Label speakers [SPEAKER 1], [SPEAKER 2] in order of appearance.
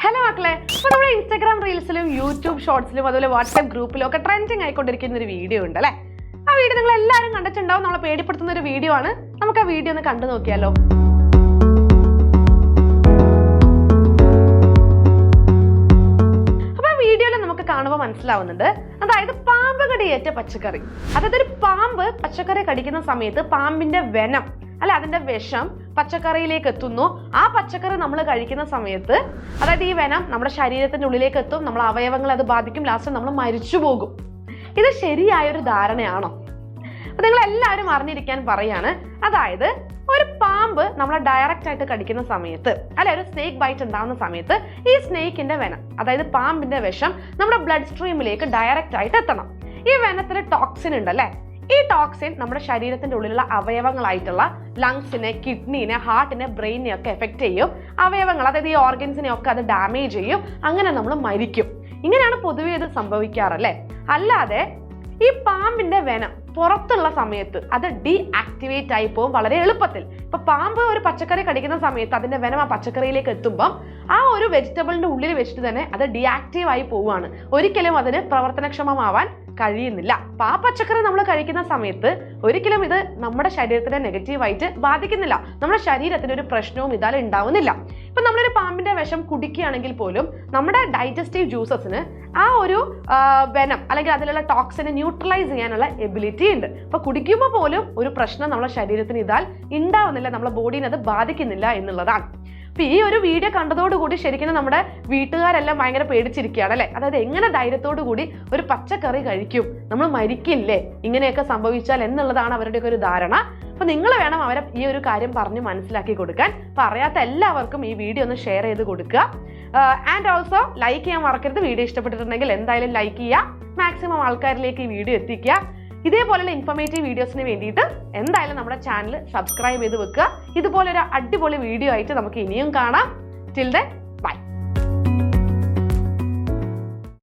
[SPEAKER 1] Hello മക്കളെ, അപ്പോൾ നമ്മുടെ ഇൻസ്റ്റാഗ്രാം റീൽസിലും യൂട്യൂബ് ഷോർട്സിലും അതുപോലെ വാട്സ്ആപ്പ് ഗ്രൂപ്പിലും ഒക്കെ ട്രെൻഡിങ് ആയിക്കൊണ്ടിരിക്കുന്ന ഒരു വീഡിയോ ഉണ്ട് അല്ലേ? ആ വീഡിയോ നിങ്ങൾ എല്ലാവരും കണ്ടിട്ടുണ്ടാവും. നമ്മളെ പേടിപ്പെടുത്തുന്ന ഒരു വീഡിയോ ആണ്. നമുക്ക് ആ വീഡിയോ ഒന്ന് കണ്ടു നോക്കിയാലോ. അപ്പൊ ആ വീഡിയോയിൽ നമുക്ക് കാണുമ്പോൾ മനസ്സിലാവുന്നുണ്ട്, അതായത് പാമ്പ് കടിയേറ്റ പച്ചക്കറി. അതായത് ഒരു പാമ്പ് പച്ചക്കറി കടിക്കുന്ന സമയത്ത് പാമ്പിന്റെ വെനം അല്ല അതിന്റെ വിഷം പച്ചക്കറിയിലേക്ക് എത്തുന്നു. ആ പച്ചക്കറി നമ്മൾ കഴിക്കുന്ന സമയത്ത് അതായത് ഈ വെനം നമ്മുടെ ശരീരത്തിന്റെ ഉള്ളിലേക്ക് എത്തും, നമ്മുടെ അവയവങ്ങളെ അത് ബാധിക്കും, ലാസ്റ്റ് നമ്മൾ മരിച്ചു പോകും. ഇത് ശരിയായൊരു ധാരണയാണോ? അപ്പൊ നിങ്ങൾ എല്ലാവരും അറിഞ്ഞിരിക്കാൻ പറയാണ്. അതായത് ഒരു പാമ്പ് നമ്മളെ ഡയറക്റ്റ് ആയിട്ട് കടിക്കുന്ന സമയത്ത് അല്ലെ ഒരു സ്നേക്ക് ബൈറ്റ് ഉണ്ടാകുന്ന സമയത്ത് ഈ സ്നേക്കിന്റെ വെനം അതായത് പാമ്പിന്റെ വിഷം നമ്മുടെ ബ്ലഡ് സ്ട്രീമിലേക്ക് ഡയറക്റ്റ് ആയിട്ട് എത്തണം. ഈ വെനത്തിൽ ടോക്സിൻ ഉണ്ടല്ലേ, ഈ ടോക്സിൻ നമ്മുടെ ശരീരത്തിന്റെ ഉള്ളിലുള്ള അവയവങ്ങളായിട്ടുള്ള ലങ്സിനെ, കിഡ്നിനെ, ഹാർട്ടിനെ, ബ്രെയിനെ ഒക്കെ എഫക്ട് ചെയ്യും. അവയവങ്ങൾ അതായത് ഈ ഓർഗൻസിനെ ഒക്കെ അത് ഡാമേജ് ചെയ്യും. അങ്ങനെ നമ്മൾ മരിക്കും. ഇങ്ങനെയാണ് പൊതുവെ ഇത് സംഭവിക്കാറല്ലേ. അല്ലാതെ ഈ പാമ്പിന്റെ വെനം പുറത്തുള്ള സമയത്ത് അത് ഡീആക്ടിവേറ്റ് ആയി പോകും വളരെ എളുപ്പത്തിൽ. ഇപ്പൊ പാമ്പ് ഒരു പച്ചക്കറി കടിക്കുന്ന സമയത്ത് അതിന്റെ വെനം ആ പച്ചക്കറിയിലേക്ക് എത്തുമ്പം ആ ഒരു വെജിറ്റബിളിന്റെ ഉള്ളിൽ വെച്ചിട്ട് തന്നെ അത് ഡീആക്റ്റീവ് ആയി പോവുകയാണ്. ഒരിക്കലും അതിന് പ്രവർത്തനക്ഷമമാവാൻ കഴിയുന്നില്ല. അപ്പൊ ആ പച്ചക്കറി നമ്മൾ കഴിക്കുന്ന സമയത്ത് ഒരിക്കലും ഇത് നമ്മുടെ ശരീരത്തിനെ നെഗറ്റീവായിട്ട് ബാധിക്കുന്നില്ല. നമ്മുടെ ശരീരത്തിന് ഒരു പ്രശ്നവും ഇതാൽ ഉണ്ടാവുന്നില്ല. ഇപ്പൊ നമ്മളൊരു പാമ്പിന്റെ വിഷം കുടിക്കുകയാണെങ്കിൽ പോലും നമ്മുടെ ഡൈജസ്റ്റീവ് ജ്യൂസസിന് ആ ഒരു വെനം അല്ലെങ്കിൽ അതിലുള്ള ടോക്സിനെ ന്യൂട്രലൈസ് ചെയ്യാനുള്ള എബിലിറ്റി ഉണ്ട്. അപ്പൊ കുടിക്കുമ്പോൾ പോലും ഒരു പ്രശ്നം നമ്മുടെ ശരീരത്തിന് ഇതാൽ ഉണ്ടാവുന്നില്ല, നമ്മുടെ ബോഡീനെ അത് ബാധിക്കുന്നില്ല എന്നുള്ളതാണ്. അപ്പൊ ഈ ഒരു വീഡിയോ കണ്ടതോടുകൂടി ശരിക്കും നമ്മുടെ വീട്ടുകാരെല്ലാം ഭയങ്കര പേടിച്ചിരിക്കുകയാണ് അല്ലെ. അതായത് എങ്ങനെ ധൈര്യത്തോടു കൂടി ഒരു പച്ചക്കറി കഴിക്കും, നമ്മൾ മരിക്കില്ലേ ഇങ്ങനെയൊക്കെ സംഭവിച്ചാൽ എന്നുള്ളതാണ് അവരുടെയൊക്കെ ഒരു ധാരണ. അപ്പൊ നിങ്ങൾ വേണം അവരെ ഈ ഒരു കാര്യം പറഞ്ഞ് മനസ്സിലാക്കി കൊടുക്കാൻ. അപ്പൊ അറിയാത്ത എല്ലാവർക്കും ഈ വീഡിയോ ഒന്ന് ഷെയർ ചെയ്ത് കൊടുക്കുക. ആൻഡ് ഓൾസോ ലൈക്ക് ചെയ്യാൻ മറക്കരുത്. വീഡിയോ ഇഷ്ടപ്പെട്ടിട്ടുണ്ടെങ്കിൽ എന്തായാലും ലൈക്ക് ചെയ്യുക, മാക്സിമം ആൾക്കാരിലേക്ക് ഈ വീഡിയോ എത്തിക്കുക. ഇതേപോലെയുള്ള ഇൻഫോർമേറ്റീവ് വീഡിയോസിന് വേണ്ടിയിട്ട് എന്തായാലും നമ്മുടെ ചാനൽ സബ്സ്ക്രൈബ് ചെയ്ത് വെക്കുക. ഇതുപോലൊരു അടിപൊളി വീഡിയോ ആയിട്ട് നമുക്ക് ഇനിയും കാണാം. Till then